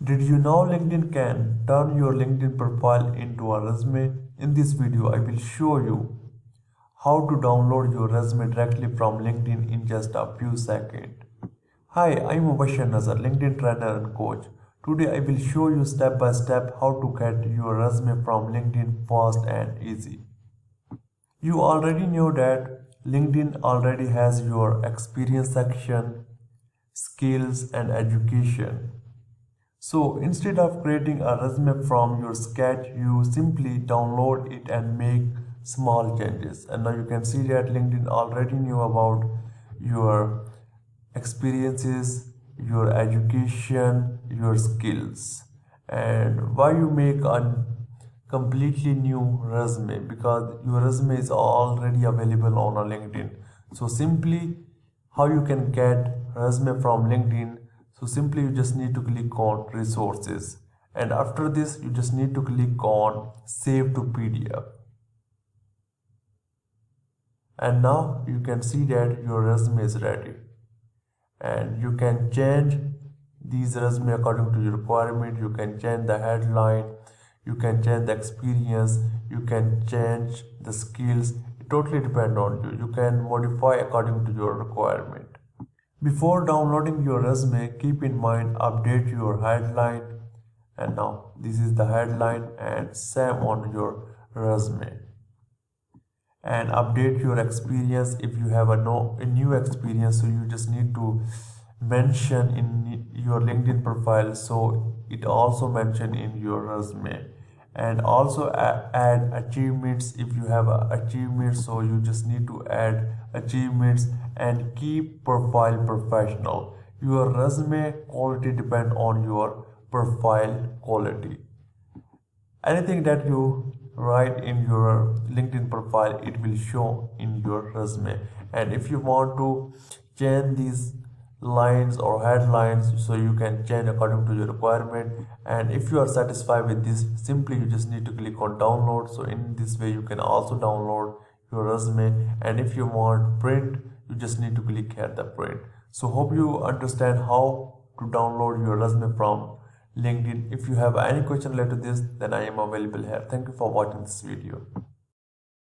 Did you know LinkedIn can turn your LinkedIn profile into a resume? In this video, I will show you how to download your resume directly from LinkedIn in just a few seconds. Hi, I'm Mubashir Nazar, LinkedIn trainer and coach. Today, I will show you step by step how to get your resume from LinkedIn fast and easy. You already know that LinkedIn already has your experience section, skills, and education. So instead of creating a resume from your sketch, you simply download it and make small changes. And now you can see that LinkedIn already knew about your experiences, your education, your skills. And why you make a completely new resume? Because your resume is already available on a LinkedIn. So simply how you can get resume from LinkedIn. So simply you just need to click on resources, and after this you just need to click on save to PDF, and now you can see that your resume is ready, and you can change these resume according to your requirement. You can change the headline, you can change the experience, you can change the skills. It totally depends on you. You can modify according to your requirement. Before downloading your resume, keep in mind update your headline, and now this is the headline and same on your resume, and update your experience. If you have a new experience, so you just need to mention in your LinkedIn profile, so it also mention in your resume, and also add achievements. If you have achievements, so you just need to add achievements, and keep profile professional. Your resume quality depend on your profile quality. Anything that you write in your LinkedIn profile, it will show in your resume. And if you want to change these lines or headlines, so you can change according to your requirement. And if you are satisfied with this, simply you just need to click on download. So in this way you can also download your resume, and if you want print, you just need to click here the print. So hope you understand how to download your resume from LinkedIn. If you have any question related to this, then I am available here. Thank you for watching this video.